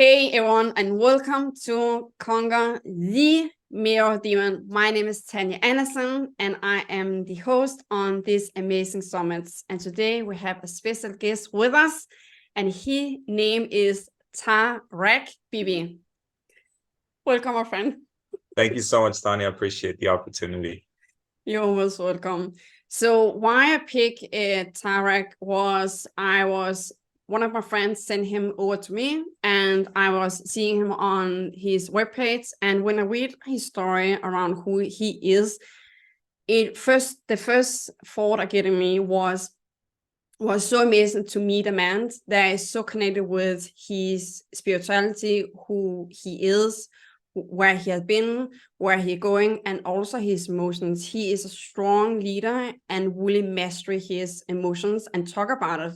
Hey everyone, and welcome to Conquer the Mirror Demon. My name is Tanja Andersen, and I am the host on this amazing summit. And today we have a special guest with us, and his name is Tarek Bibi. Welcome, my friend. Thank you so much, Tanya. I appreciate the opportunity. You're almost welcome. So why I picked Tarek was one of my friends sent him over to me, and I was seeing him on his webpage. And when I read his story around who he is, the first thought I get in me was so amazing to meet a man that is so connected with his spirituality, who he is, where he has been, where he's going, and also his emotions. He is a strong leader and really master his emotions and talk about it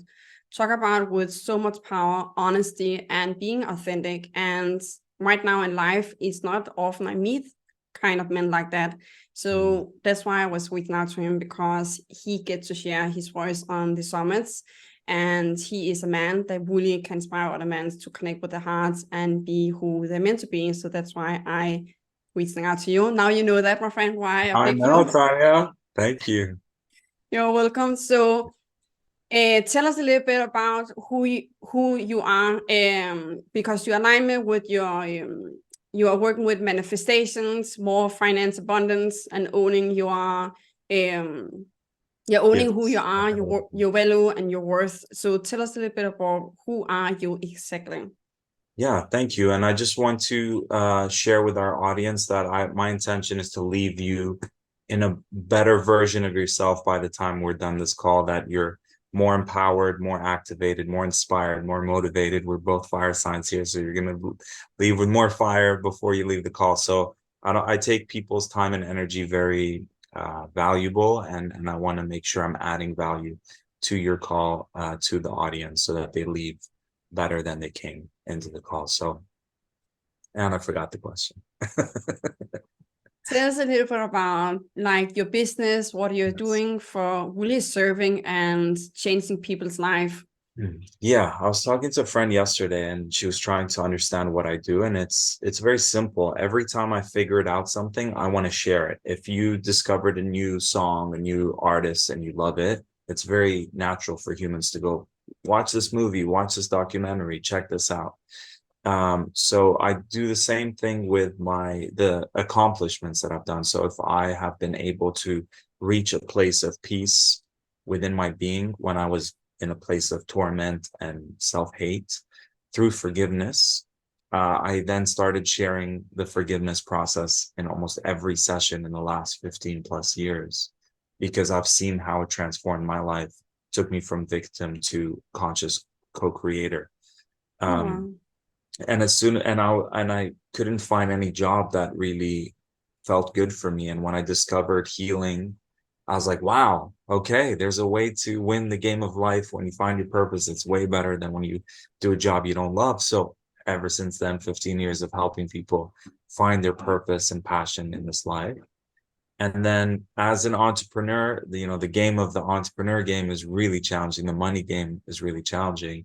with so much power, honesty, and being authentic. And right now in life, it's not often I meet kind of men like that. So that's why I was reaching out to him, because he gets to share his voice on the summits. And he is a man that really can inspire other men to connect with their hearts and be who they're meant to be. So that's why I reaching out to you. Now you know that, my friend, why I picked know, you. Tanya. Thank you. You're welcome. So tell us a little bit about who you are, because your alignment with you are working with manifestations, more finance abundance, and owning you're owning who you are, your value and your worth. So tell us a little bit about who are you exactly. Yeah, thank you. And I just want to share with our audience that my intention is to leave you in a better version of yourself by the time we're done this call, that you're more empowered, more activated, more inspired, more motivated. We're both fire signs here, so you're going to leave with more fire before you leave the call. So I take people's time and energy very valuable, and I want to make sure I'm adding value to your call, to the audience, so that they leave better than they came into the call. So, and I forgot the question. Tell us a little bit about like your business, what you're doing for really serving and changing people's life. Yeah, I was talking to a friend yesterday, and she was trying to understand what I do, and it's very simple. Every time I figured out something, I want to share it. If you discovered a new song, a new artist, and you love it, it's very natural for humans to go watch this movie, watch this documentary, check this out. So I do the same thing with the accomplishments that I've done. So if I have been able to reach a place of peace within my being when I was in a place of torment and self-hate through forgiveness, I then started sharing the forgiveness process in almost every session in the last 15 plus years, because I've seen how it transformed my life, took me from victim to conscious co-creator. Wow. And I couldn't find any job that really felt good for me. And when I discovered healing, I was like, wow, okay, there's a way to win the game of life. When you find your purpose, it's way better than when you do a job you don't love. So ever since then, 15 years of helping people find their purpose and passion in this life. And then as an entrepreneur, the game of the entrepreneur game is really challenging. The money game is really challenging.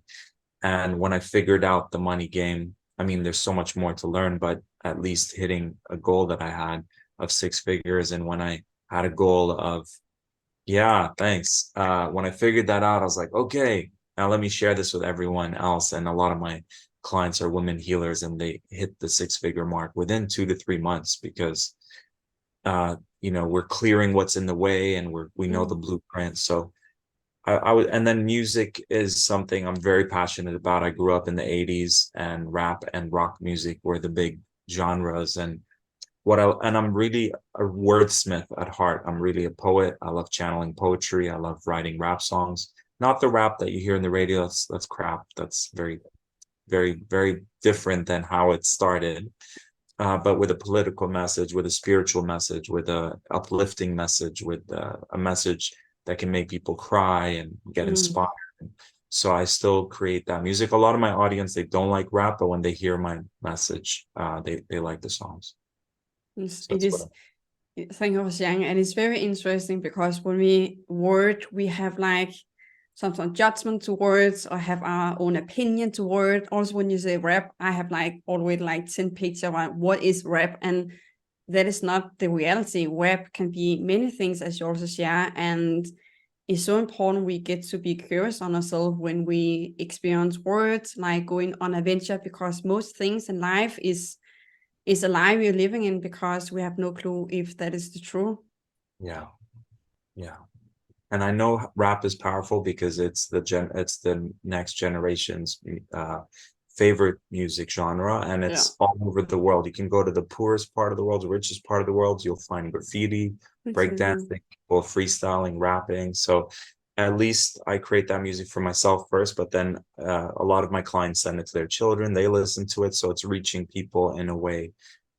And when I figured out the money game, I mean, there's so much more to learn, but at least hitting a goal that I had of 6 figures. And when I had a goal of, yeah, thanks. When I figured that out, I was like, okay, now let me share this with everyone else. And a lot of my clients are women healers, and they hit the 6-figure mark within 2 to 3 months, because, we're clearing what's in the way, and we know the blueprint. So and then music is something I'm very passionate about. I grew up in the 80s, and rap and rock music were the big genres. And I'm really a wordsmith at heart. I'm really a poet. I love channeling poetry. I love writing rap songs. Not the rap that you hear in the radio. That's crap. That's very, very, very different than how it started. But with a political message, with a spiritual message, with a uplifting message, with a message that can make people cry and get inspired. So I still create that music. A lot of my audience, they don't like rap, but when they hear my message, they like the songs. So It is. Thank you for sharing. And it's very interesting, because when we have like some judgment towards or have our own opinion toward. Also, when you say rap, I have like already like 10 pictures about what is rap, and that is not the reality. Rap can be many things, as you also share, and it's so important we get to be curious on ourselves when we experience words, like going on adventure, because most things in life is a lie we're living in because we have no clue if that is the truth. Yeah, yeah. And I know rap is powerful because it's the next generation's favorite music genre, and it's all over the world. You can go to the poorest part of the world, the richest part of the world, you'll find graffiti, breakdancing, people freestyling, rapping. So at least I create that music for myself first, but then a lot of my clients send it to their children, they listen to it, so it's reaching people in a way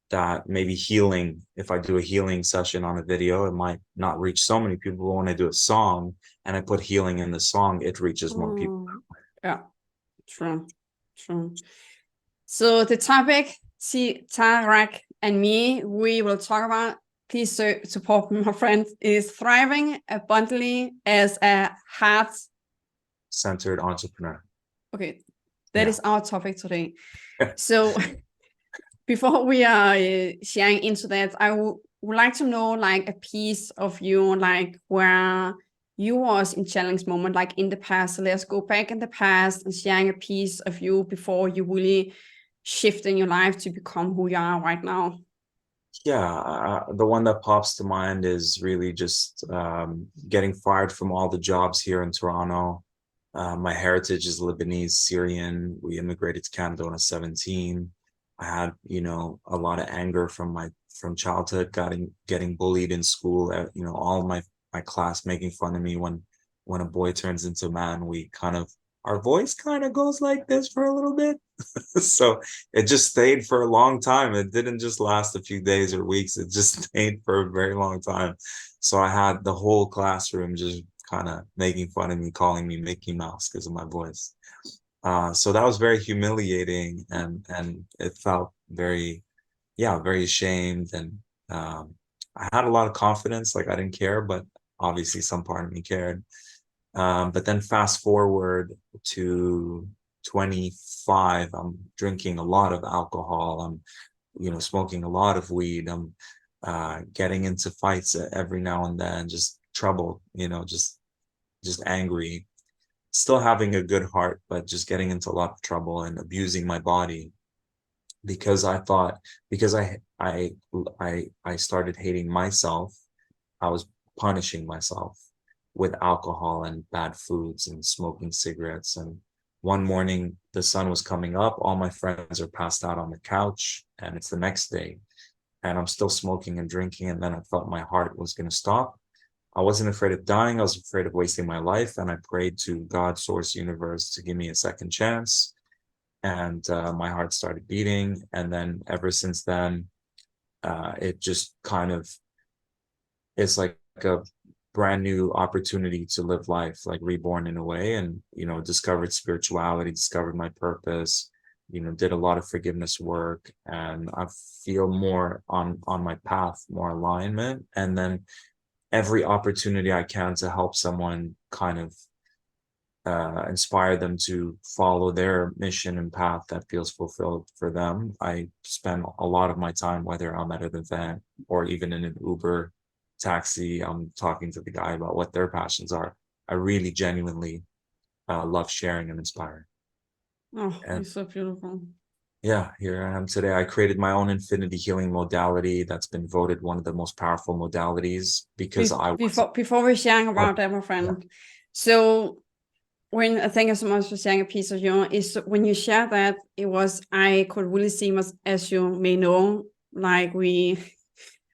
that maybe healing, if I do a healing session on a video, it might not reach so many people, but when I do a song and I put healing in the song, it reaches more people. Yeah, true. So the topic, Tarek and me, we will talk about, please support my friend, is thriving abundantly as a heart-centered entrepreneur. Okay, that is our topic today. So before we are sharing into that, I would like to know like a piece of you, like where you was in challenge moment, like in the past. So let's go back in the past and sharing a piece of you before you really shift in your life to become who you are right now. Yeah, the one that pops to mind is really just getting fired from all the jobs here in Toronto. My heritage is Lebanese, Syrian. We immigrated to Canada when I was 17. I had, a lot of anger from childhood, getting bullied in school. All my class making fun of me when a boy turns into a man. Our voice kind of goes like this for a little bit. So it just stayed for a long time. It didn't just last a few days or weeks. It just stayed for a very long time. So I had the whole classroom just kind of making fun of me, calling me Mickey Mouse because of my voice. So that was very humiliating, and it felt very ashamed. And I had a lot of confidence, like I didn't care, but obviously some part of me cared. But then fast forward to 25, I'm drinking a lot of alcohol. I'm, smoking a lot of weed. I'm getting into fights every now and then, just trouble, just angry, still having a good heart, but just getting into a lot of trouble and abusing my body because I started hating myself. I was punishing myself with alcohol and bad foods and smoking cigarettes. And one morning the sun was coming up, all my friends are passed out on the couch, and it's the next day and I'm still smoking and drinking. And then I felt my heart was going to stop. I wasn't afraid of dying. I was afraid of wasting my life. And I prayed to God, source, universe to give me a second chance. And my heart started beating. And then ever since then, it just kind of, it's like a brand new opportunity to live life, like reborn in a way. And, discovered spirituality, discovered my purpose, did a lot of forgiveness work, and I feel more on my path, more alignment. And then every opportunity I can to help someone kind of inspire them to follow their mission and path that feels fulfilled for them. I spend a lot of my time, whether I'm at an event or even in an Uber taxi, I'm talking to the guy about what their passions are. I really genuinely love sharing and inspiring. Oh, it's so beautiful. Yeah, here I am today. I created my own infinity healing modality that's been voted one of the most powerful modalities because before we're sharing about that, my friend. Yeah. So when I thank you so much for sharing a piece of you, is when you share that, I could really see, as you may know, like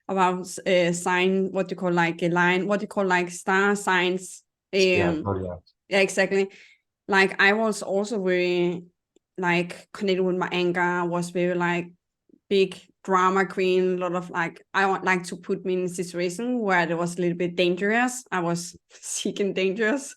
about sign, what you call like a line, what you call like star signs. Yeah, exactly. Like I was also very like connected with my anger. I was very like big drama queen. A lot of like, I would like to put me in a situation where it was a little bit dangerous. I was seeking dangerous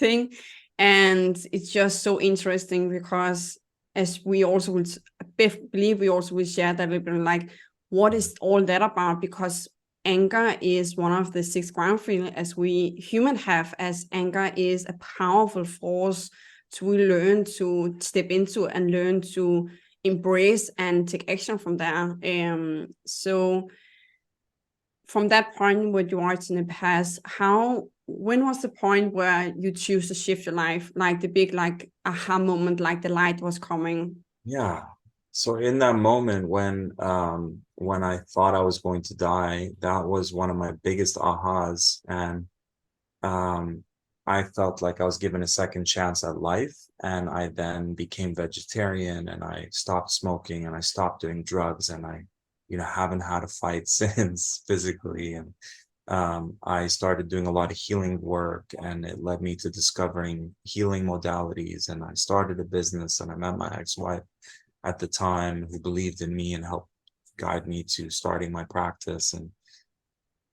thing. And it's just so interesting because as we also would believe, we also will share that a little bit like, what is all that about? Because anger is one of the 6 ground feelings as we human have, as anger is a powerful force to learn to step into and learn to embrace and take action from there. So from that point where you are in the past, when was the point where you choose to shift your life, like the big like aha moment, like the light was coming? Yeah. So in that moment when I thought I was going to die, that was one of my biggest ahas. And I felt like I was given a second chance at life. And I then became vegetarian, and I stopped smoking, and I stopped doing drugs, and I, haven't had a fight since physically. And I started doing a lot of healing work, and it led me to discovering healing modalities. And I started a business, and I met my ex-wife at the time, who believed in me and helped guide me to starting my practice. And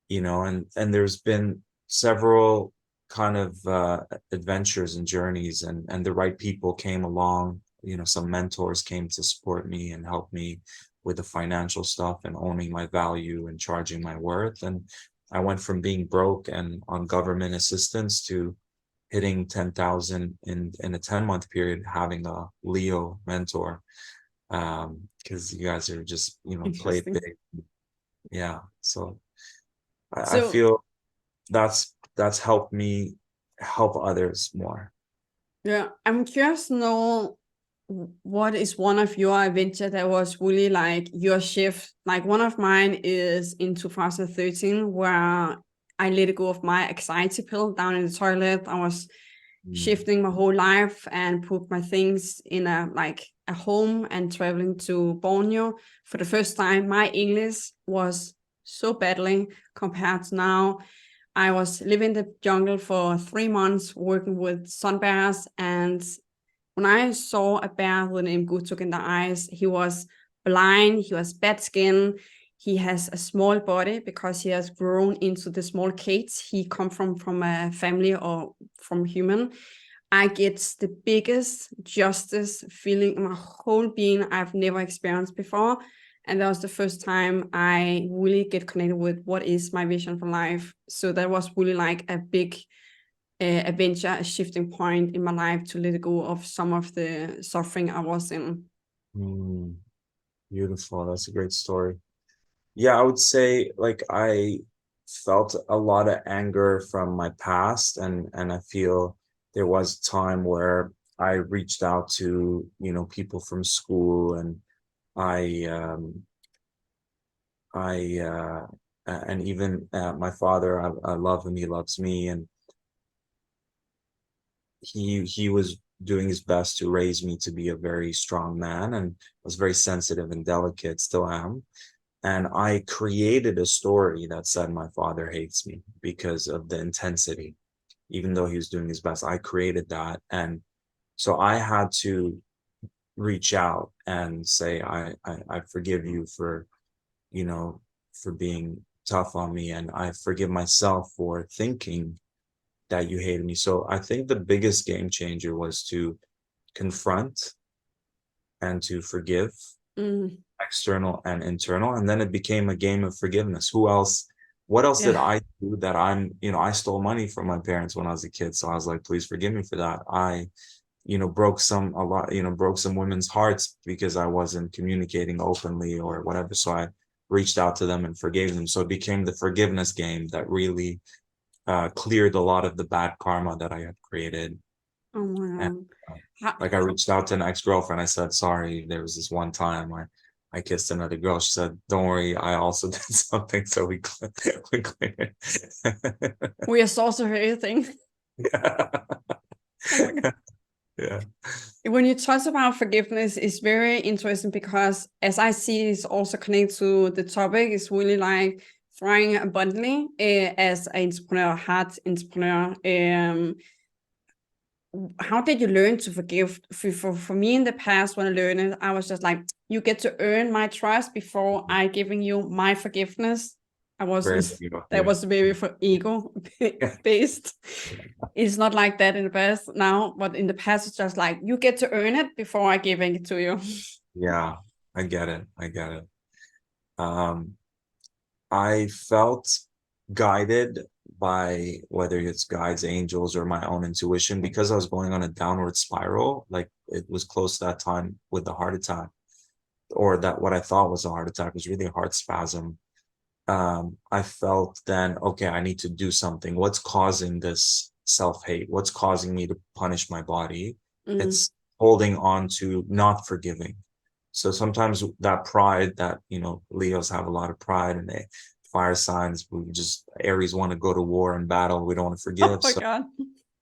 and there's been several kind of adventures and journeys, and the right people came along. Some mentors came to support me and help me with the financial stuff and owning my value and charging my worth. And I went from being broke and on government assistance to hitting 10,000 in a 10-month period, having a Leo mentor. Because you guys are just, played big. Yeah. So I feel that's helped me help others more. Yeah, I'm curious to know, what is one of your adventure that was really like your shift? Like one of mine is in 2013, where I let go of my anxiety pill down in the toilet. I was shifting my whole life and put my things in a home and traveling to Borneo for the first time. My English was so badly compared to now. I was living in the jungle for 3 months working with sun bears, and when I saw a bear with an Gutuk in the eyes, he was blind, he was bad skin, he has a small body because he has grown into the small cage. He come from a family or from human. I get the biggest justice feeling in my whole being I've never experienced before. And that was the first time I really get connected with what is my vision for life. So that was really like a big adventure, a shifting point in my life to let go of some of the suffering I was in. Beautiful. That's a great story. Yeah, I would say like I felt a lot of anger from my past, and I feel there was a time where I reached out to, people from school, and I and even my father, I love him, he loves me, and he was doing his best to raise me to be a very strong man, and was very sensitive and delicate, still am. And I created a story that said my father hates me because of the intensity, even though he was doing his best. I created that. And so I had to reach out and say, I forgive you for, for being tough on me. And I forgive myself for thinking that you hated me. So I think the biggest game changer was to confront and to forgive, external and internal. And then it became a game of forgiveness. What else did I do that I stole money from my parents when I was a kid. So I was like, please forgive me for that. I, broke some women's hearts because I wasn't communicating openly or whatever. So I reached out to them and forgave them. So it became the forgiveness game that really cleared a lot of the bad karma that I had created. Oh my And God. like I reached out to an ex-girlfriend. I said, sorry, there was this one time I kissed another girl. She said, don't worry, I also did something. So we cleared. We are also everything. Yeah. Oh my God. Yeah. When you talk about forgiveness, it's very interesting because as I see it's also connected to the topic, it's really like throwing abundantly as an entrepreneur, heart entrepreneur. How did you learn to forgive? For me in the past, when I learned it, I was just like, you get to earn my trust before I giving you my forgiveness. I Very wasn't, ego. that Yeah. was maybe for ego based. It's not like that in the past now, but in the past, it's just like, you get to earn it before I giving it to you. Yeah. I get it. I get it. Um, I felt guided by whether it's guides, angels, or my own intuition because I was going on a downward spiral. Like it was close to that time with the heart attack, or that what I thought was a heart attack was really a heart spasm. I felt then, okay, I need to do something. What's causing this self-hate? What's causing me to punish my body? Mm. It's holding on to not forgiving. So sometimes that pride that, Leos have a lot of pride and they fire signs, we just Aries want to go to war and battle. We don't want to Oh forgive. my So God.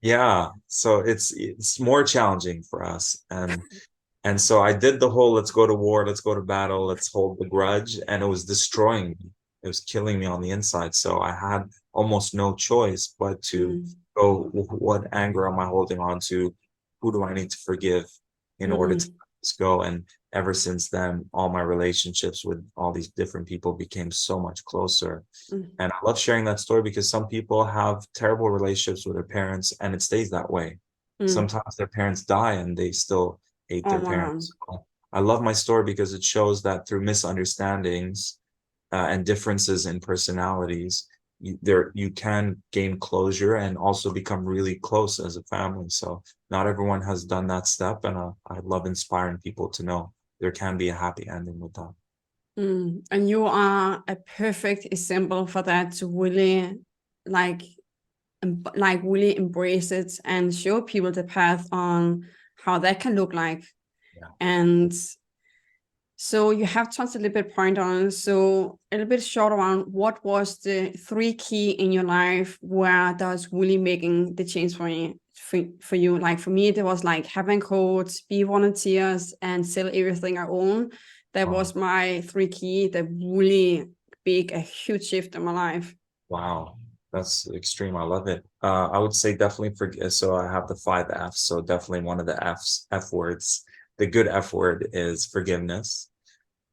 yeah, so it's more challenging for us. And so I did the whole let's go to war, let's go to battle, let's hold the grudge, and it was destroying me. It was killing me on the inside. So I had almost no choice but to Mm. go, what anger am I holding on to? Who do I need to forgive in order to Mm. let this go? And ever since then, all my relationships with all these different people became so much closer. Mm. And I love sharing that story because some people have terrible relationships with their parents and it stays that way. Mm. Sometimes their parents die and they still hate Oh their my God. parents. So I love my story because it shows that through misunderstandings and differences in personalities, you can gain closure and also become really close as a family. So not everyone has done that step, and I love inspiring people to know there can be a happy ending with that. Mm. And you are a perfect example for that, to really like like really embrace it and show people the path on how that can look like. Yeah. And so you have touched a little bit point on, so a little bit short around what was the three key in your life where that was really making the change for you. Like for me, there was like having coach, be volunteers, and sell everything I own. That Wow. was my three key that really big a huge shift in my life. Wow. That's extreme. I love it. I would say definitely forget. So I have the five F's. So definitely one of the F words. The good F word is forgiveness.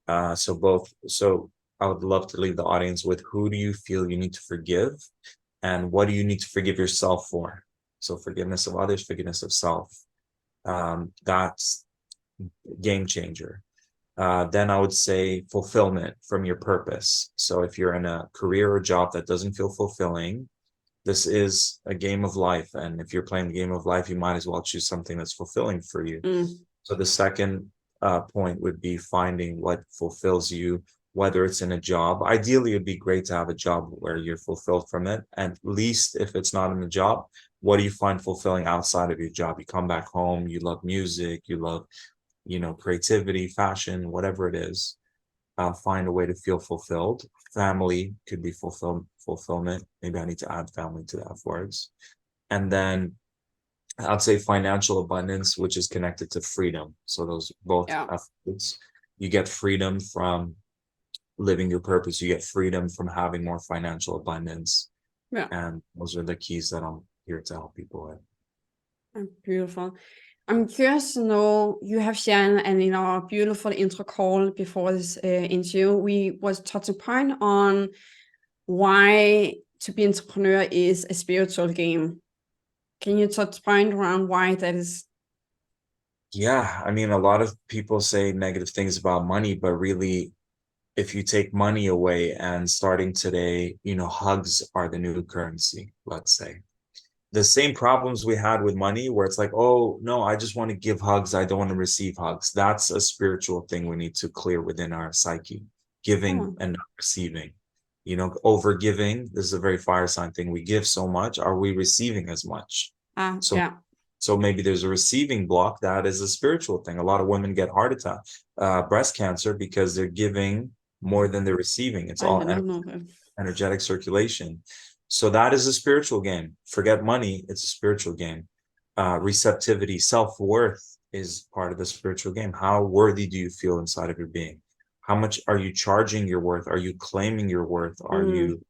So I would love to leave the audience with who do you feel you need to forgive and what do you need to forgive yourself for? So forgiveness of others, forgiveness of self. That's game changer. Then I would say fulfillment from your purpose. So if you're in a career or job that doesn't feel fulfilling, this is a game of life. And if you're playing the game of life, you might as well choose something that's fulfilling for you. Mm. So the second point would be finding what fulfills you, whether it's in a job. Ideally, it'd be great to have a job where you're fulfilled from it. At least if it's not in the job, what do you find fulfilling outside of your job? You come back home, you love music, you love, creativity, fashion, whatever it is. Find a way to feel fulfilled. Family could be fulfillment. Maybe I need to add family to the F words. And then I'd say financial abundance, which is connected to freedom. So those both Yeah. efforts, you get freedom from living your purpose. You get freedom from having more financial abundance. Yeah. And those are the keys that I'm here to help people with. Beautiful. I'm curious to know, you have shared, and in our beautiful intro call before this interview, we was touching point on why to be entrepreneur is a spiritual game. Can you touch point around why that is? Yeah, I mean, a lot of people say negative things about money, but really, if you take money away and starting today, hugs are the new currency, let's say. The same problems we had with money, where it's like, oh, no, I just want to give hugs. I don't want to receive hugs. That's a spiritual thing we need to clear within our psyche, giving Oh, and not receiving. Over giving, this is a very fire sign thing. We give so much. Are we receiving as much? So yeah. so maybe there's a receiving block that is a spiritual thing. A lot of women get heart attack, breast cancer because they're giving more than they're receiving. It's I all did not know that. energetic circulation. So that is a spiritual game. Forget money, it's a spiritual game. Receptivity, self-worth is part of the spiritual game. How worthy do you feel inside of your being? How much are you charging your worth? Are you claiming your worth? Are Mm. you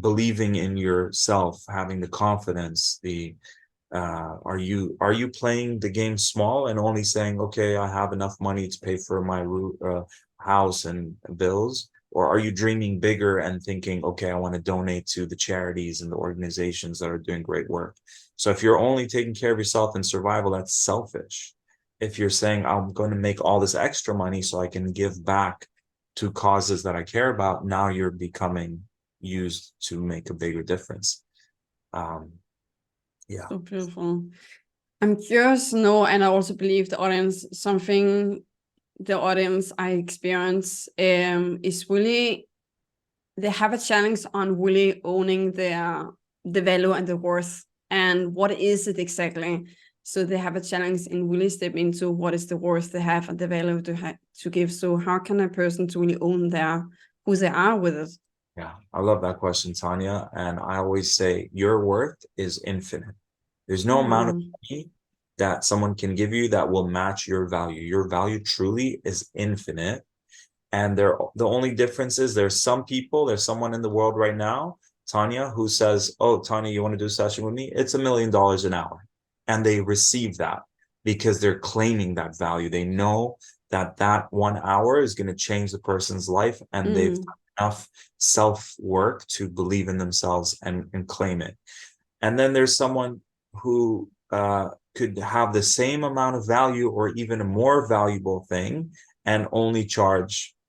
believing in yourself, having the confidence, are you playing the game small and only saying, okay, I have enough money to pay for my house and bills? Or are you dreaming bigger and thinking, okay, I want to donate to the charities and the organizations that are doing great work? So if you're only taking care of yourself in survival, that's selfish. If you're saying, I'm going to make all this extra money so I can give back to causes that I care about, now you're becoming used to make a bigger difference. Yeah. So beautiful. I'm curious to know, and I also believe the audience, something the audience I experience is really, they have a challenge on really owning the value and the worth, and what is it exactly. So they have a challenge in really step into what is the worth they have and the value to give. So how can a person to really own who they are with it? Yeah, I love that question, Tanya. And I always say your worth is infinite. There's no amount of money that someone can give you that will match your value. Your value truly is infinite. And the only difference is there's someone in the world right now, Tanya, who says, "Oh, Tanya, you want to do a session with me? It's $1 million an hour." And they receive that because they're claiming that value. They know that that 1 hour is going to change the person's life, and they've done enough self-work to believe in themselves and claim it. And then there's someone who could have the same amount of value or even a more valuable thing and only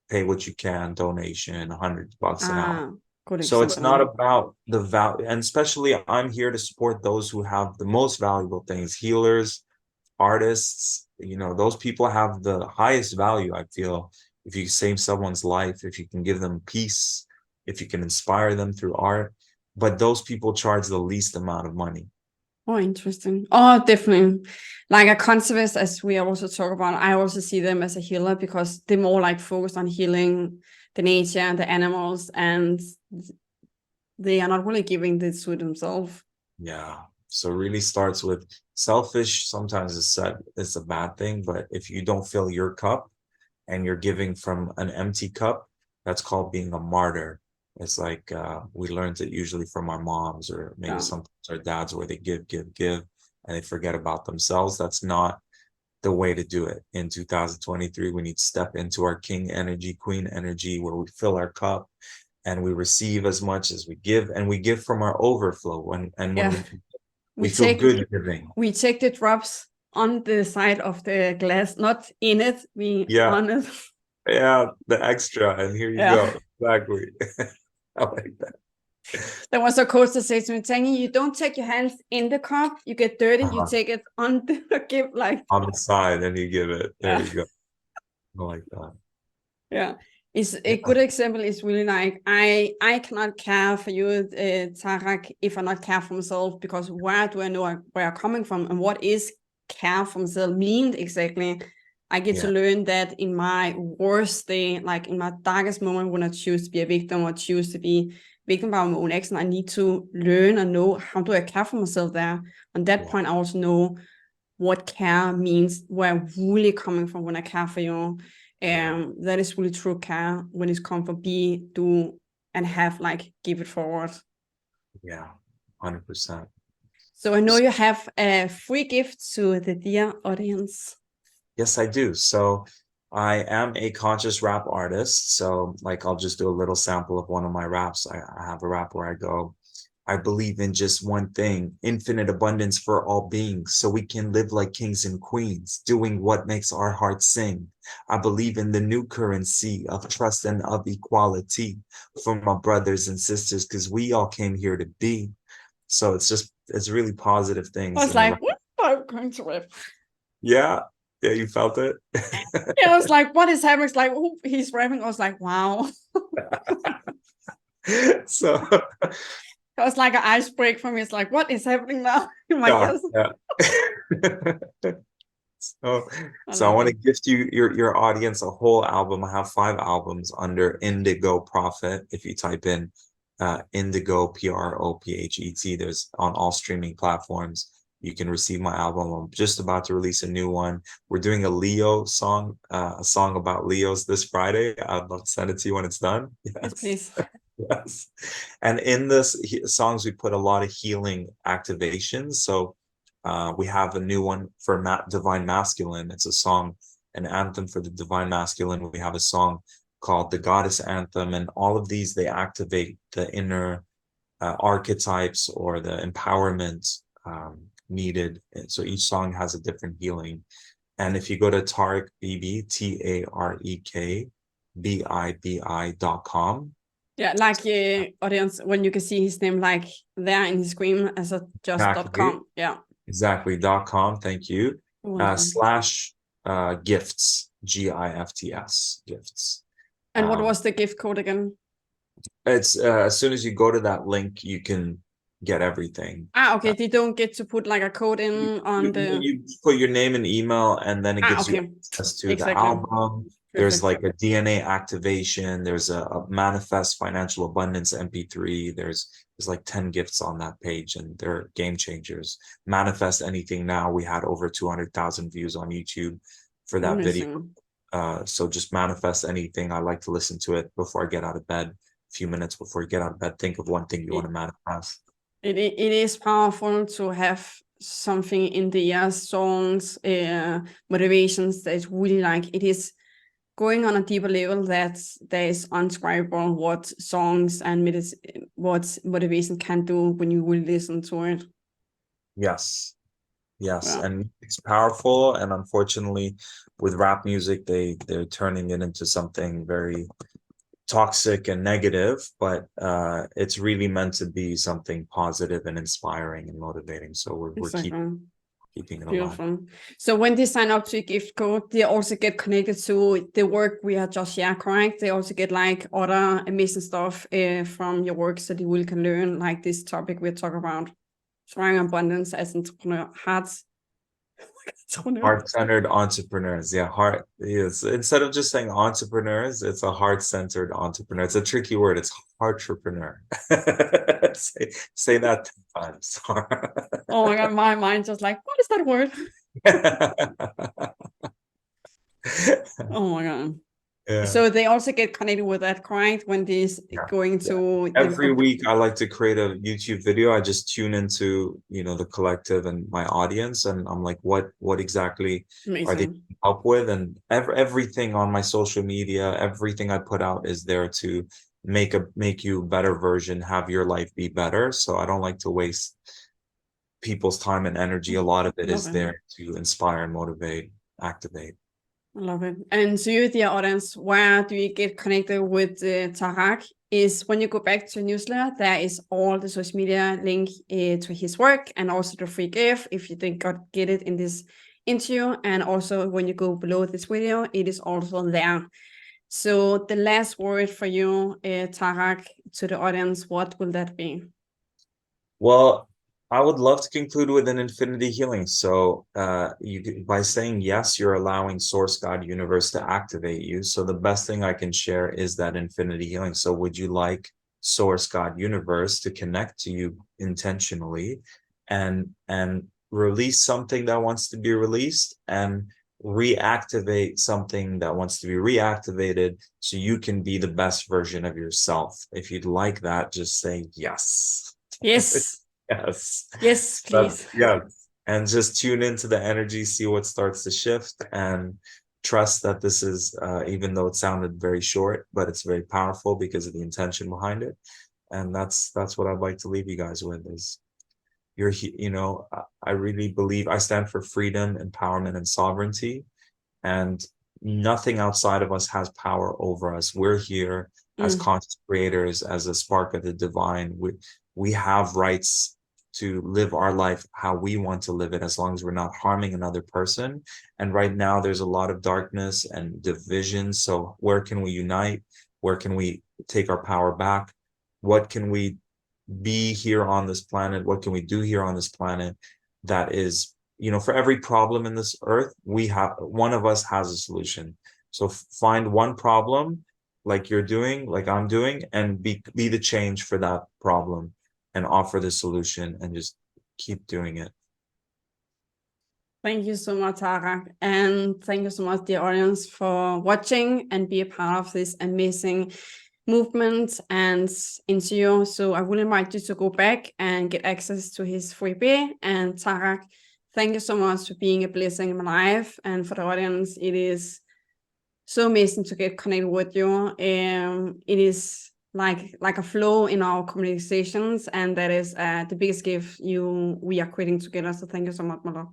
pay what you can, donation, $100 an hour. So it's not about the value, and especially I'm here to support those who have the most valuable things, healers, artists, those people have the highest value, I feel. If you save someone's life, if you can give them peace, if you can inspire them through art, but those people charge the least amount of money. Oh, interesting. Oh, definitely. Like a conservist, as we also talk about, I also see them as a healer because they're more like focused on healing the nature and the animals, and they are not really giving this to themselves. Yeah. So it really starts with selfish. Sometimes it's a bad thing, but if you don't fill your cup and you're giving from an empty cup, that's called being a martyr. It's like we learned it usually from our moms or maybe sometimes our dads, where they give, and they forget about themselves. That's not the way to do it. In 2023, we need to step into our king energy, queen energy, where we fill our cup and we receive as much as we give, and we give from our overflow. When we feel good giving. We take the drops on the side of the glass, not in it. On it. Yeah, the extra, and here you go. Exactly. I like that. There was a coach that said to me, Tanya, you don't take your hands in the cup, you get dirty, you take it on the give, like on the side, and you give it. There you go. I like that. Yeah. It's a good example is really like I cannot care for you, Tarek, if I not care for myself, because where do I know where I'm coming from, and what is care for myself mean exactly? I get to learn that in my worst day, like in my darkest moment, when I choose to be a victim or choose to be victim by my own action, I need to learn and know how do I care for myself there. On that point, I also know what care means, where I'm really coming from when I care for you. That is really true care when it's come for be, do, and have, like, give it forward. Yeah, 100%. So I know you have a free gift to the dear audience. Yes, I do. So I am a conscious rap artist. So like, I'll just do a little sample of one of my raps. I have a rap where I go, I believe in just one thing, infinite abundance for all beings, so we can live like kings and queens, doing what makes our hearts sing. I believe in the new currency of trust and of equality for my brothers and sisters, because we all came here to be. So it's really positive things. I was like, what am I going to rap? Yeah, you felt it. Yeah, I was like, what is happening? It's like, oh, he's rapping. I was like, wow. So it was like an ice break for me. It's like, what is happening now? Yeah. So I want to gift your audience a whole album. I have 5 albums under Indigo Prophet. If you type in Indigo Prophet, there's on all streaming platforms. You can receive my album. I'm just about to release a new one. We're doing a Leo song, a song about Leos this Friday. I'd love to send it to you when it's done. Yes, please. Yes. And in this songs, we put a lot of healing activations. So we have a new one for Divine Masculine. It's a song, an anthem for the Divine Masculine. We have a song called the Goddess Anthem, and all of these, they activate the inner archetypes or the empowerment needed. And so each song has a different healing. And if you go to Tarek, Bibi, Tarek, bibi.com. Yeah, like audience, when you can see his name like there in his screen as a just Exactly. .com. Yeah. Exactly. .com. Thank you. Welcome. Slash gifts. GIFTS. Gifts. And what was the gift code again? It's as soon as you go to that link, you can get everything. Okay. They don't get to put like a code in on the. You put your name and email, and then it gives you Okay. access to the Exactly. album. There's Perfect. like a DNA activation. There's a manifest financial abundance MP3. There's like 10 gifts on that page, and they're game changers. Manifest anything now. We had over 200,000 views on YouTube for that video. Amazing. So just manifest anything. I like to listen to it before I get out of bed. A few minutes before you get out of bed, think of one thing you want to manifest. It is powerful to have something in the songs, motivations that is really like it is going on a deeper level that there is unscribable what songs and what motivation can do when you will listen to it. Yes. Yes, Yeah. and it's powerful, and unfortunately, with rap music, they're turning it into something very toxic and negative, but it's really meant to be something positive and inspiring and motivating. So we're Exactly. keeping it alive. Beautiful. So when they sign up to a gift code, they also get connected to the work we have just shared, correct? They also get like other amazing stuff from your work so they will can learn like this topic we're talking about. Trying abundance as entrepreneur, Heart-centered entrepreneurs. Yeah, heart is instead of just saying entrepreneurs, it's a heart-centered entrepreneur. It's a tricky word. It's entrepreneur. say that 10 times. Oh my God, my mind just like, what is that word? Oh my God. Yeah. So they also get connected with that, correct? When these going to every week I like to create a YouTube video. I just tune into, the collective and my audience, and I'm like, what exactly are they Amazing. help with? And everything on my social media, everything I put out is there to make you a better version, have your life be better. So I don't like to waste people's time and energy. A lot of it is there to inspire and motivate, activate. I love it. And to you, dear audience, where do you get connected with Tarek? Is when you go back to newsletter, there is all the social media link to his work and also the free gift if you think God get it in this interview. And also when you go below this video, it is also there. So the last word for you, Tarek, to the audience, what will that be? Well, I would love to conclude with an infinity healing. So by saying yes, you're allowing Source God Universe to activate you. So the best thing I can share is that infinity healing. So would you like Source God Universe to connect to you intentionally and release something that wants to be released and reactivate something that wants to be reactivated so you can be the best version of yourself? If you'd like that, just say yes. Yes. Yes. Yes, please. Yeah. And just tune into the energy, see what starts to shift, and trust that this is, even though it sounded very short, but it's very powerful because of the intention behind it. And that's what I'd like to leave you guys with is I really believe I stand for freedom, empowerment, and sovereignty. And nothing outside of us has power over us. We're here as conscious creators, as a spark of the divine. We have rights to live our life how we want to live it, as long as we're not harming another person. And right now there's a lot of darkness and division. So where can we unite? Where can we take our power back? What can we be here on this planet? What can we do here on this planet that is, for every problem in this earth, one of us has a solution. So find one problem like you're doing, like I'm doing, and be the change for that problem and offer the solution and just keep doing it. Thank you so much, Tarek. And thank you so much, dear audience, for watching and be a part of this amazing movement and interview. So I will invite you to go back and get access to his freebie. And Tarek, thank you so much for being a blessing in my life. And for the audience, it is so amazing to get connected with you. It is like a flow in our conversations, and that is the biggest gift we are creating together. So thank you so much, my love.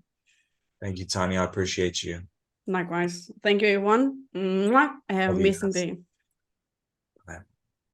Thank you, Tanya. I appreciate you. Likewise. Thank you, everyone. Mwah. Have an amazing day.